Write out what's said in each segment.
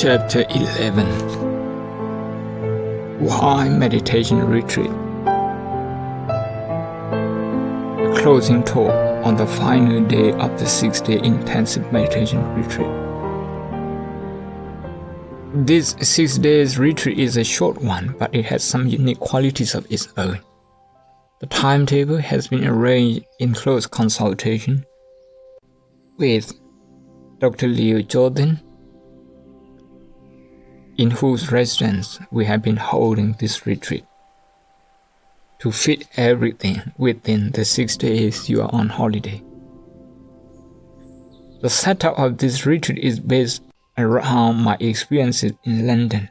Chapter 11. Why Meditation Retreat? A closing talk on the final day of the 6-day intensive meditation retreat. This 6 days retreat is a short one, but it has some unique qualities of its own. The timetable has been arranged in close consultation with Dr. Leo Jordan, in whose residence we have been holding this retreat, to fit everything within the 6 days you are on holiday. The setup of this retreat is based around my experiences in London.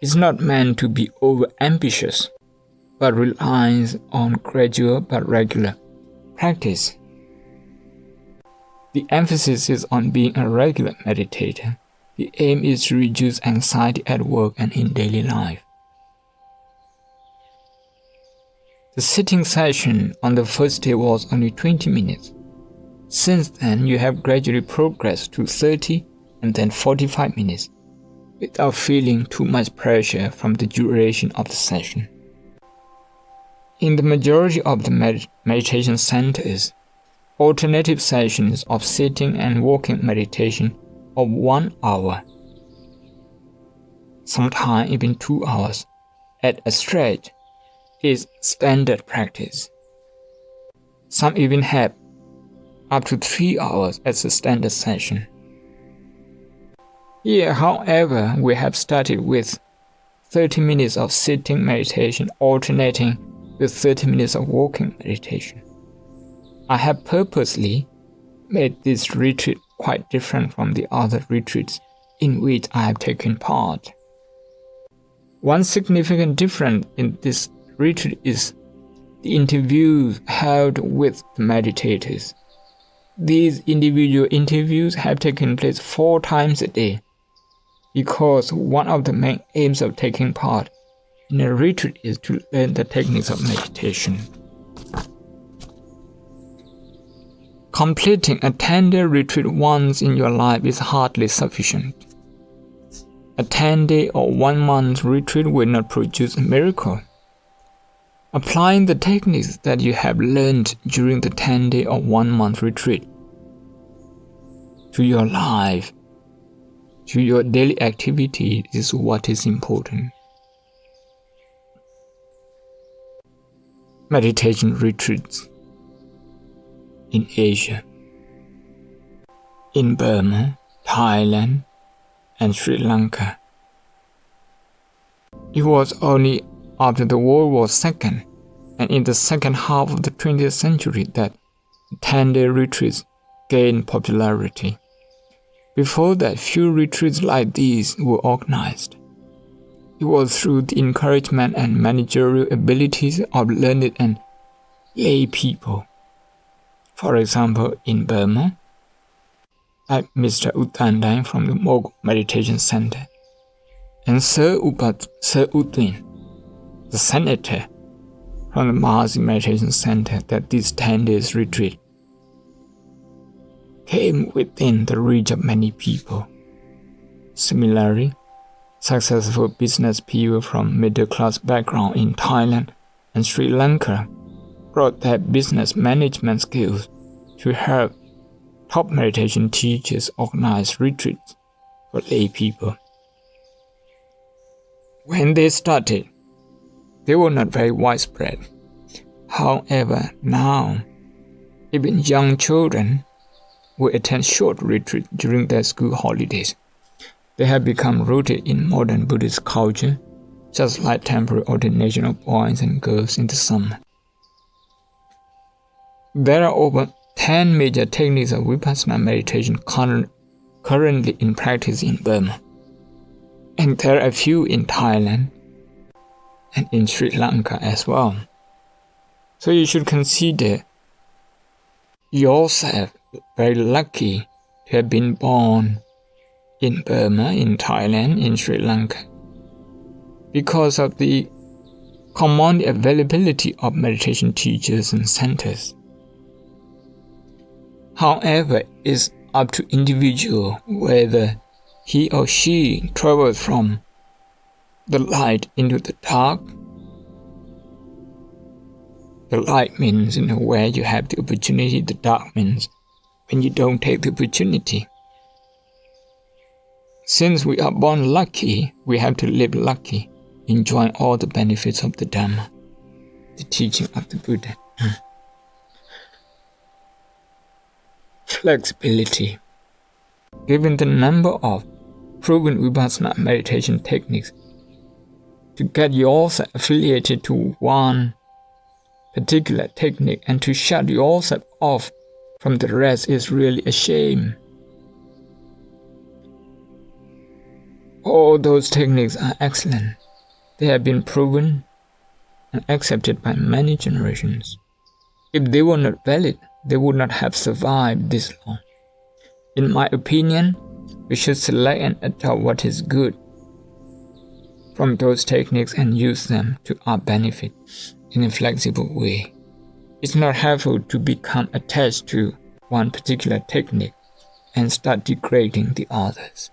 It's not meant to be over-ambitious, but relies on gradual but regular practice. The emphasis is on being a regular meditator. The aim is to reduce anxiety at work and in daily life. The sitting session on the first day was only 20 minutes. Since then, you have gradually progressed to 30 and then 45 minutes, without feeling too much pressure from the duration of the session. In the majority of the meditation centers, alternative sessions of sitting and walking meditation of 1 hour, sometimes even 2 hours, at a stretch, is standard practice. Some even have up to 3 hours as a standard session. Here, however, we have started with 30 minutes of sitting meditation alternating with 30 minutes of walking meditation. I have purposely made this retreat quite different from the other retreats in which I have taken part. One significant difference in this retreat is the interviews held with the meditators. These individual interviews have taken place 4 times a day, because one of the main aims of taking part in a retreat is to learn the techniques of meditation. Completing a 10-day retreat once in your life is hardly sufficient. A 10-day or 1-month retreat will not produce a miracle. Applying the techniques that you have learned during the 10-day or 1-month retreat to your life, to your daily activity, is what is important. Meditation retreats in Asia, in Burma, Thailand, and Sri Lanka. It was only after the World War II and in the second half of the 20th century that 10-day retreats gained popularity. Before that, few retreats like these were organized. It was through the encouragement and managerial abilities of learned and lay people. For example, in Burma, like Mr. Utandang from the Mogul Meditation Center, and Sir Utwin, the senator from the Mahasi Meditation Center, that this 10 days retreat came within the reach of many people. Similarly, successful business people from middle-class background in Thailand and Sri Lanka brought their business management skills to help top meditation teachers organize retreats for lay people. When they started, they were not very widespread. However, now, even young children will attend short retreats during their school holidays. They have become rooted in modern Buddhist culture, just like temporary ordination of boys and girls in the summer. There are over 10 major techniques of Vipassana meditation currently in practice in Burma, and there are a few in Thailand and in Sri Lanka as well. So you should consider yourself very lucky to have been born in Burma, in Thailand, in Sri Lanka, because of the common availability of meditation teachers and centers. However, it's up to individual whether he or she travels from the light into the dark. The light means where you have the opportunity. The dark means when you don't take the opportunity. Since we are born lucky, we have to live lucky, enjoying all the benefits of the Dhamma, the teaching of the Buddha. Flexibility. Given the number of proven Vipassana meditation techniques, to get yourself affiliated to one particular technique and to shut yourself off from the rest is really a shame. All those techniques are excellent. They have been proven and accepted by many generations. If they were not valid, they would not have survived this long. In my opinion, we should select and adopt what is good from those techniques and use them to our benefit in a flexible way. It's not helpful to become attached to one particular technique and start degrading the others.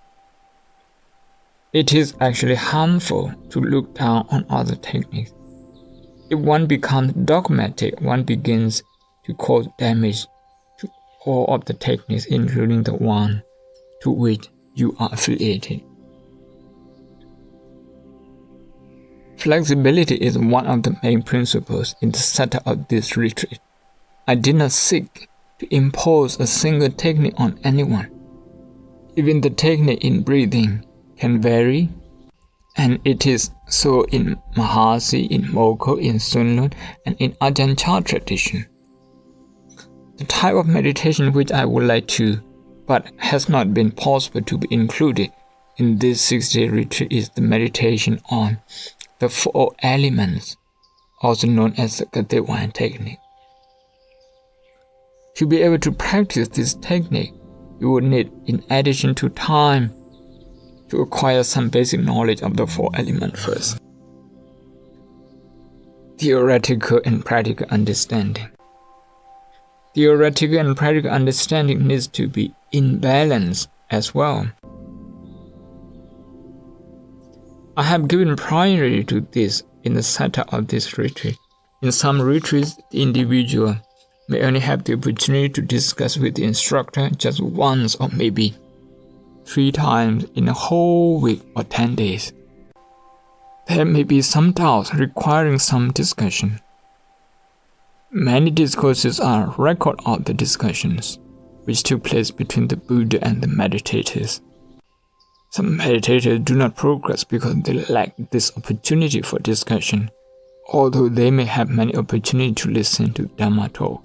It is actually harmful to look down on other techniques. If one becomes dogmatic, one begins to cause damage to all of the techniques, including the one to which you are affiliated. Flexibility is one of the main principles in the setup of this retreat. I did not seek to impose a single technique on anyone. Even the technique in breathing can vary, and it is so in Mahasi, in Mokho, in Sunlun, and in Ajahn Chah tradition. The type of meditation which I would like to, but has not been possible to be included in this 6-day retreat is the meditation on the 4 elements, also known as the Katewan technique. To be able to practice this technique, you would need, in addition to time, to acquire some basic knowledge of the 4 elements first. Theoretical and practical understanding. Theoretical and practical understanding needs to be in balance as well. I have given priority to this in the setup of this retreat. In some retreats, the individual may only have the opportunity to discuss with the instructor just once or maybe 3 times in a whole week or 10 days. There may be some doubts requiring some discussion. Many discourses are record of the discussions which took place between the Buddha and the meditators. Some meditators do not progress because they lack this opportunity for discussion, although they may have many opportunities to listen to Dhamma talk.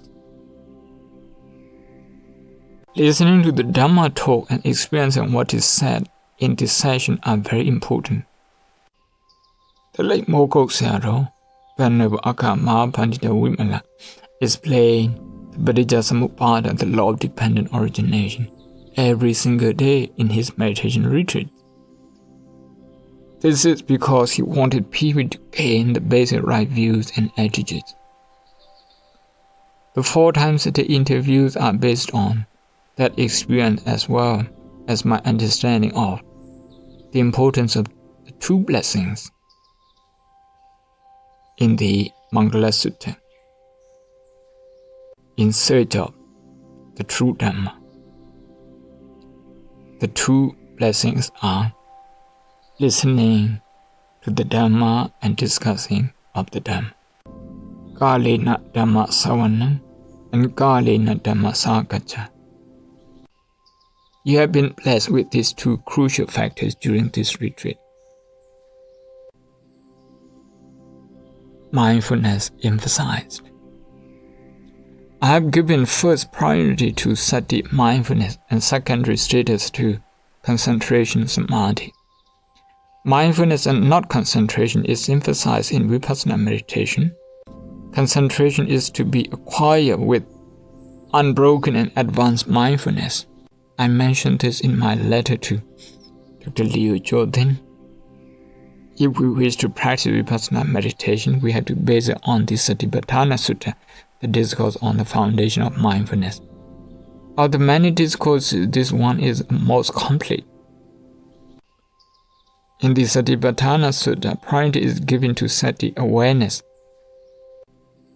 Listening to the Dhamma talk and experiencing what is said in this session are very important. The late Mokho Sayadaw, Venerable Dr. explained the Paticca, the law of dependent origination, every single day in his meditation retreat. This is because he wanted people to gain the basic right views and attitudes. The 4 times a day interviews are based on that experience as well as my understanding of the importance of the 2 blessings in the Mangala Sutta, in search of the true Dhamma. The 2 blessings are listening to the Dhamma and discussing of the Dhamma. Kalena Dhamma Savanam and Kalena Dhamma Sagacha. You have been blessed with these 2 crucial factors during this retreat. Mindfulness emphasized. I have given first priority to sati mindfulness and secondary status to concentration samadhi. Mindfulness and not concentration is emphasized in Vipassana meditation. Concentration is to be acquired with unbroken and advanced mindfulness. I mentioned this in my letter to Dr. Leo Jordan. If we wish to practice Vipassana meditation, we have to base it on the Satipatthana Sutta, the discourse on the foundation of mindfulness. Of the many discourses, this one is most complete. In the Satipatthana Sutta, priority is given to sati awareness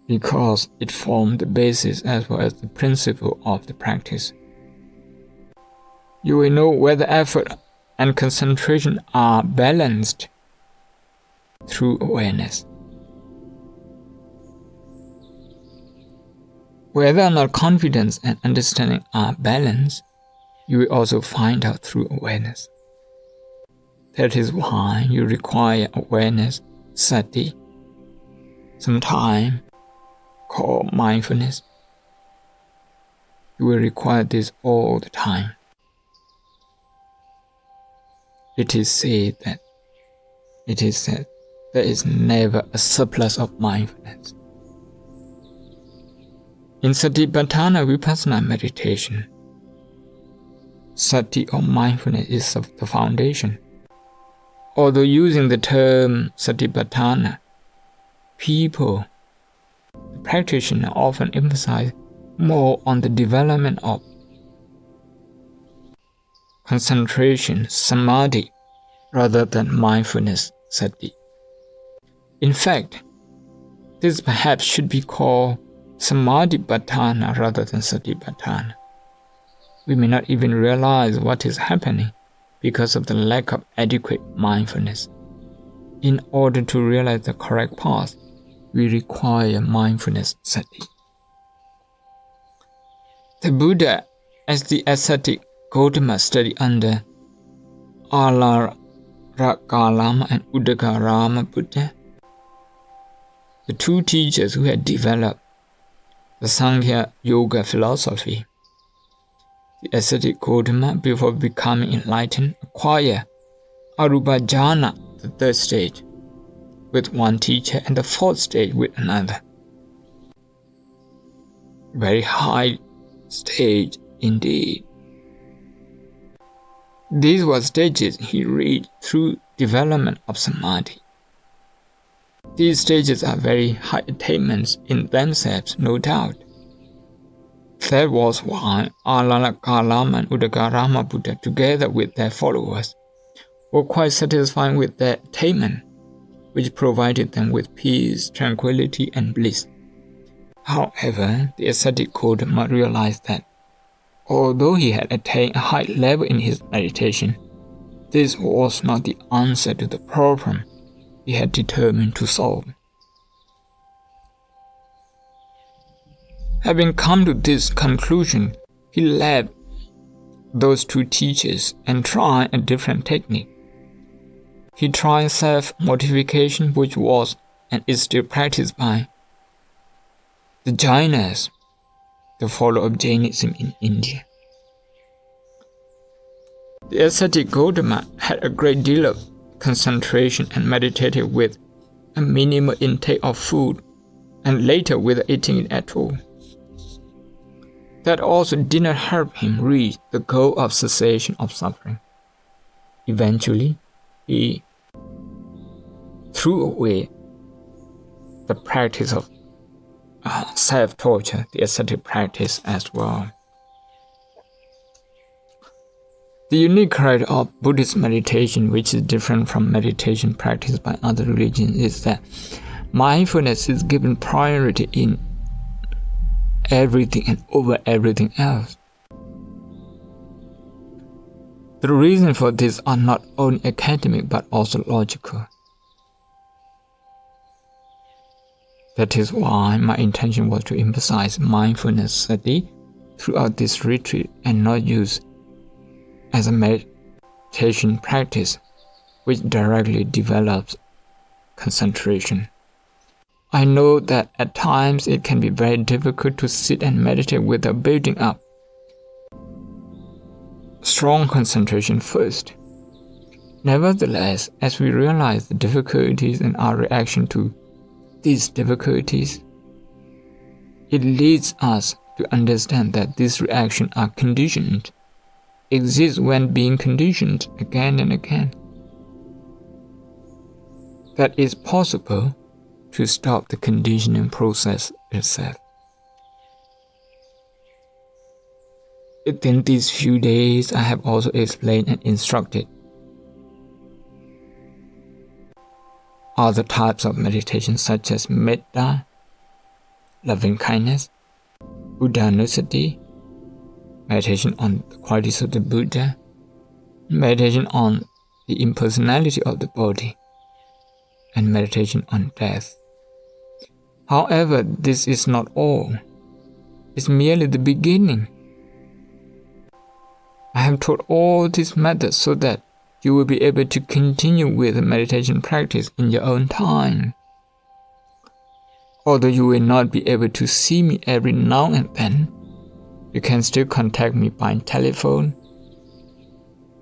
because it formed the basis as well as the principle of the practice. You will know whether effort and concentration are balanced through awareness. Whether or not confidence and understanding are balanced, you will also find out through awareness. That is why you require awareness, sati, sometimes called mindfulness. You will require this all the time. It is said that there is never a surplus of mindfulness. In Satipatthana Vipassana meditation, sati or mindfulness is the foundation. Although using the term Satipatthana, the practitioner often emphasize more on the development of concentration, samadhi, rather than mindfulness, sati. In fact, this perhaps should be called samadhipatthana rather than satipatthana. We may not even realize what is happening because of the lack of adequate mindfulness. In order to realize the correct path, we require mindfulness sati. The Buddha, as the ascetic Gautama, studied under Alarakalama and Udakarama Buddha, the two teachers who had developed the Sankhya Yoga philosophy. The ascetic Gautama, before becoming enlightened, acquired Arupa Jhana, the third stage, with one teacher, and the fourth stage with another. Very high stage indeed. These were stages he reached through development of samadhi. These stages are very high attainments in themselves, no doubt. That was why Alarakalama and Udakarama Buddha, together with their followers, were quite satisfied with their attainment, which provided them with peace, tranquility, and bliss. However, the ascetic Gautama realized that although he had attained a high level in his meditation, this was not the answer to the problem he had determined to solve. Having come to this conclusion, he left those two teachers and tried a different technique. He tried self-mortification, which was and is still practiced by the Jainas, the follower of Jainism in India. The ascetic Gautama had a great deal of concentration and meditated with a minimal intake of food and later without eating it at all. That also did not help him reach the goal of cessation of suffering. Eventually, he threw away the practice of self-torture, the ascetic practice as well. The unique character of Buddhist meditation, which is different from meditation practiced by other religions, is that mindfulness is given priority in everything and over everything else. The reasons for this are not only academic but also logical. That is why my intention was to emphasize mindfulness sati throughout this retreat and not use as a meditation practice which directly develops concentration. I know that at times it can be very difficult to sit and meditate without building up strong concentration first. Nevertheless, as we realize the difficulties and our reaction to these difficulties, it leads us to understand that these reactions are conditioned, exist when being conditioned again and again. That it's possible to stop the conditioning process itself. Within these few days, I have also explained and instructed other types of meditation such as metta, loving kindness, Buddhanussati, meditation on the qualities of the Buddha, meditation on the impersonality of the body, and meditation on death. However, this is not all. It's merely the beginning. I have taught all these methods so that you will be able to continue with the meditation practice in your own time. Although you will not be able to see me every now and then, you can still contact me by telephone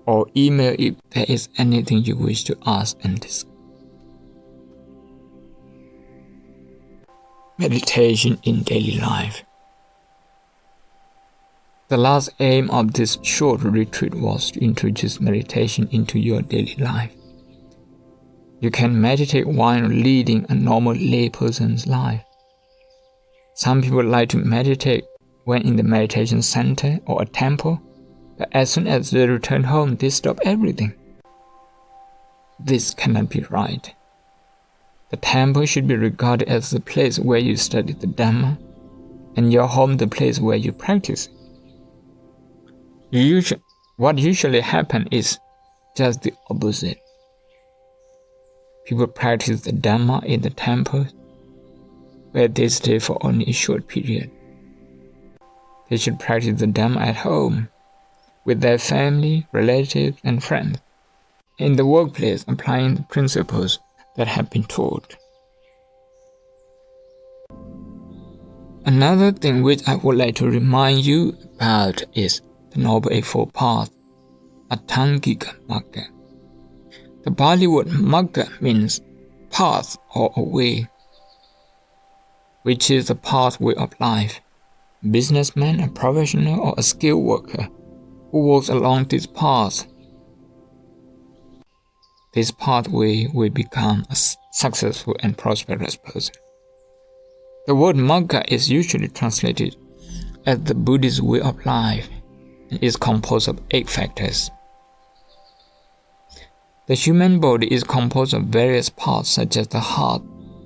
or email if there is anything you wish to ask and discuss. Meditation in daily life. The last aim of this short retreat was to introduce meditation into your daily life. You can meditate while leading a normal layperson's life. Some people like to meditate when in the meditation center or a temple, but as soon as they return home, they stop everything. This cannot be right. The temple should be regarded as the place where you study the Dhamma, and your home the place where you practice. What usually happens is just the opposite. People practice the Dhamma in the temple, where they stay for only a short period. They should practice the Dhamma at home, with their family, relatives, and friends, in the workplace, applying the principles that have been taught. Another thing which I would like to remind you about is the Noble Eightfold Path, Atthangika Magga. The Pali word Magga means path or a way, which is the pathway of life. A businessman, a professional, or a skilled worker who walks along this path, this pathway will become a successful and prosperous person. The word Magga is usually translated as the Buddhist way of life and is composed of 8 factors. The human body is composed of various parts such as the heart,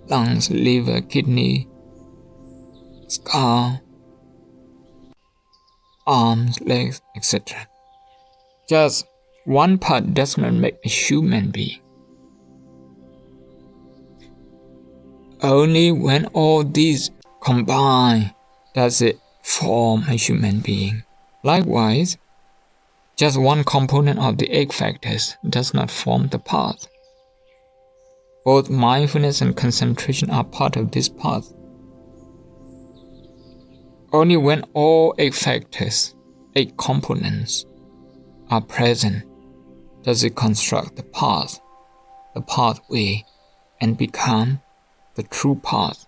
lungs, liver, kidney, skull, arms, legs, etc. Just one part does not make a human being. Only when all these combine does it form a human being. Likewise, just one component of the 8 factors does not form the path. Both mindfulness and concentration are part of this path. Only when all 8 factors, 8 components, are present does it construct the path, the pathway, and become the true path.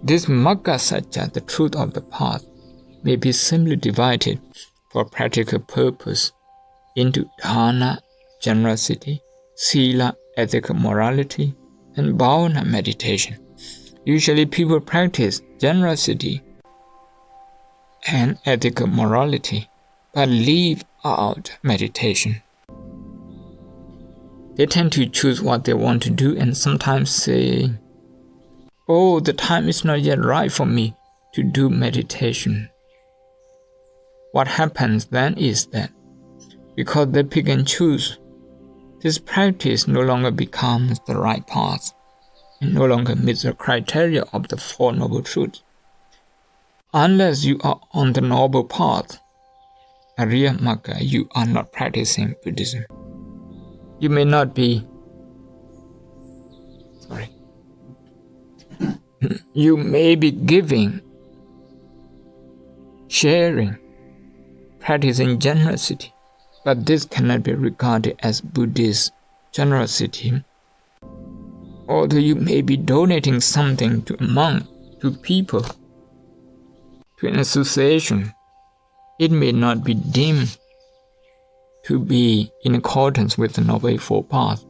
This Magga Satya, the truth of the path, may be simply divided for practical purpose into dana, generosity, sila, ethical morality, and bhavana, meditation. Usually people practice generosity and ethical morality, but leave out meditation. They tend to choose what they want to do and sometimes say, "Oh, the time is not yet right for me to do meditation." What happens then is that, because they pick and choose, this practice no longer becomes the right path and no longer meets the criteria of the Four Noble Truths. Unless you are on the noble path, Arya Magga, you are not practicing Buddhism. You may not be You may be giving, sharing, practicing generosity, but this cannot be regarded as Buddhist generosity. Although you may be donating something to a monk, to people, to an association, it may not be deemed to be in accordance with the Noble Eightfold Path.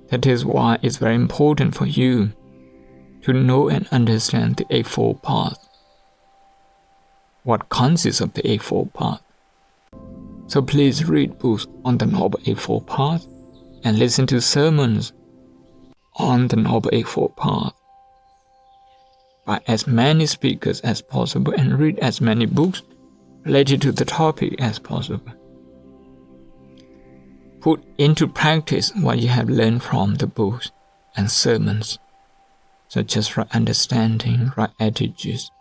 That is why it's very important for you to know and understand the Eightfold Path. What consists of the Eightfold Path? So please read books on the Noble Eightfold Path and listen to sermons on the Noble Eightfold Path by as many speakers as possible, and read as many books related to the topic as possible. Put into practice what you have learned from the books and sermons, such as right understanding, right attitudes,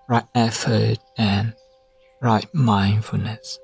right effort, and right mindfulness.